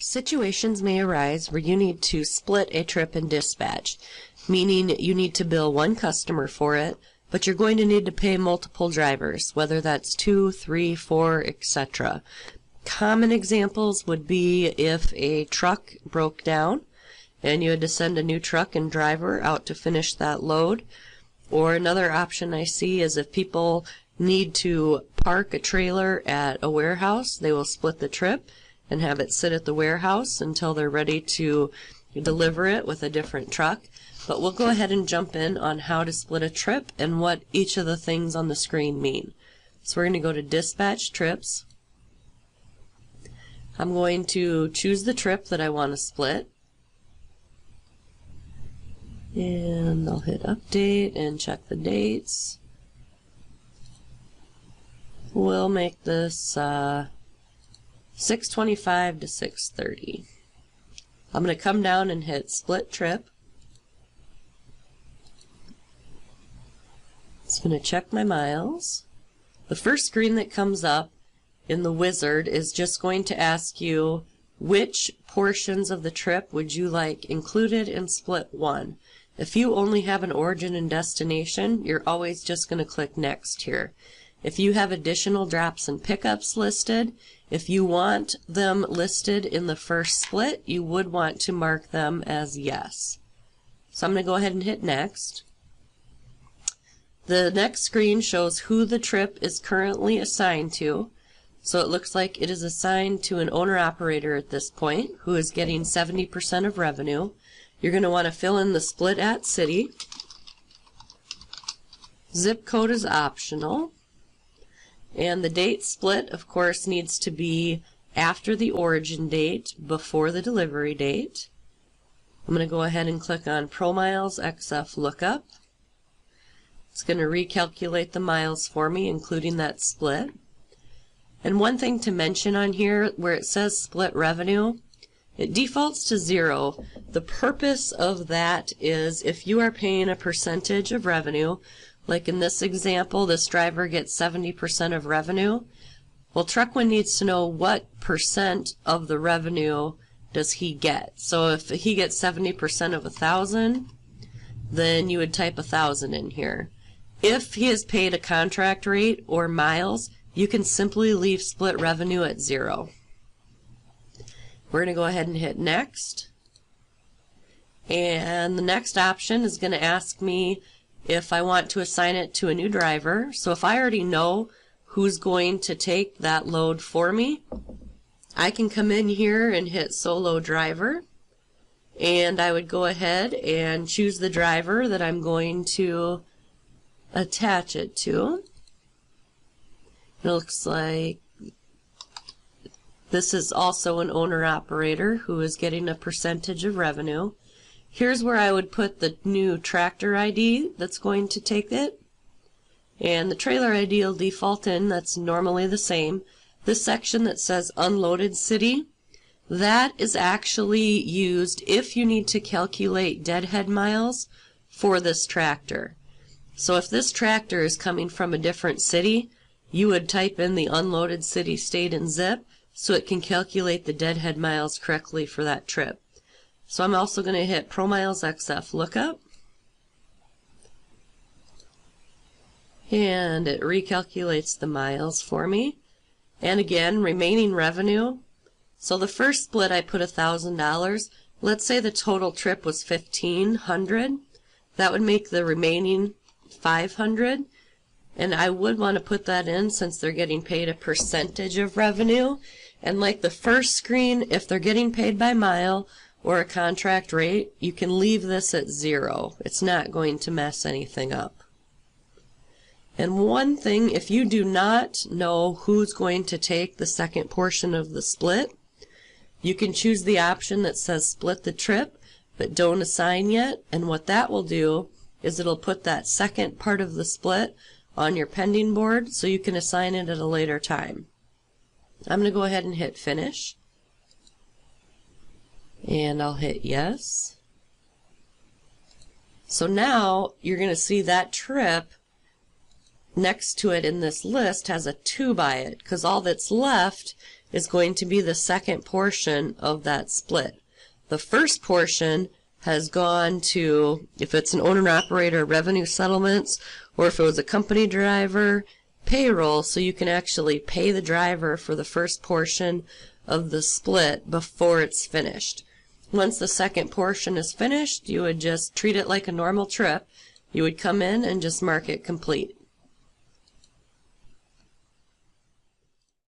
Situations may arise where you need to split a trip in dispatch, meaning you need to bill one customer for it, but you're going to need to pay multiple drivers, whether that's 2, 3, 4, etc. Common examples would be if a truck broke down and you had to send a new truck and driver out to finish that load. Or another option I see is if people need to park a trailer at a warehouse, they will split the trip and have it sit at the warehouse until they're ready to deliver it with a different truck. But we'll go ahead and jump in on how to split a trip and what each of the things on the screen mean. So we're going to go to Dispatch Trips. I'm going to choose the trip that I want to split. And I'll hit Update and check the dates. We'll make this 6:25 to 6:30. I'm going to come down and hit Split Trip. It's going to check my miles. The first screen that comes up in the wizard is just going to ask you which portions of the trip would you like included in Split 1. If you only have an origin and destination, you're always just going to click Next here. If you have additional drops and pickups listed, if you want them listed in the first split, you would want to mark them as yes. So I'm going to go ahead and hit Next. The next screen shows who the trip is currently assigned to. So it looks like it is assigned to an owner-operator at this point who is getting 70% of revenue. You're going to want to fill in the split at city. Zip code is optional. And the date split, of course, needs to be after the origin date, before the delivery date. I'm going to go ahead and click on ProMiles XF Lookup. It's going to recalculate the miles for me, including that split. And one thing to mention on here, where it says split revenue, it defaults to 0. The purpose of that is if you are paying a percentage of revenue, like in this example, this driver gets 70% of revenue. Well, Truck1 needs to know what percent of the revenue does he get. So if he gets 70% of 1,000, then you would type 1,000 in here. If he is paid a contract rate or miles, you can simply leave split revenue at 0. We're going to go ahead and hit Next. And the next option is going to ask me if I want to assign it to a new driver. So if I already know who's going to take that load for me, I can come in here and hit Solo Driver. And I would go ahead and choose the driver that I'm going to attach it to. It looks like this is also an owner-operator who is getting a percentage of revenue. Here's where I would put the new tractor ID that's going to take it. And the trailer ID will default in, that's normally the same. This section that says Unloaded City, that is actually used if you need to calculate deadhead miles for this tractor. So if this tractor is coming from a different city, you would type in the unloaded city, state, and zip so it can calculate the deadhead miles correctly for that trip. So I'm also going to hit ProMiles XF Lookup. And it recalculates the miles for me. And again, remaining revenue. So the first split I put $1,000. Let's say the total trip was $1,500. That would make the remaining $500. And I would want to put that in since they're getting paid a percentage of revenue. And like the first screen, if they're getting paid by mile or a contract rate, you can leave this at 0. It's not going to mess anything up. And one thing, if you do not know who's going to take the second portion of the split, you can choose the option that says split the trip, but don't assign yet. And what that will do is it'll put that second part of the split on your pending board so you can assign it at a later time. I'm going to go ahead and hit Finish. And I'll hit Yes. So now you're going to see that trip next to it in this list has a 2 by it, because all that's left is going to be the second portion of that split. The first portion has gone to, if it's an owner-operator, revenue settlements, or if it was a company driver, payroll, so you can actually pay the driver for the first portion of the split before it's finished. Once the second portion is finished, you would just treat it like a normal trip. You would come in and just mark it complete.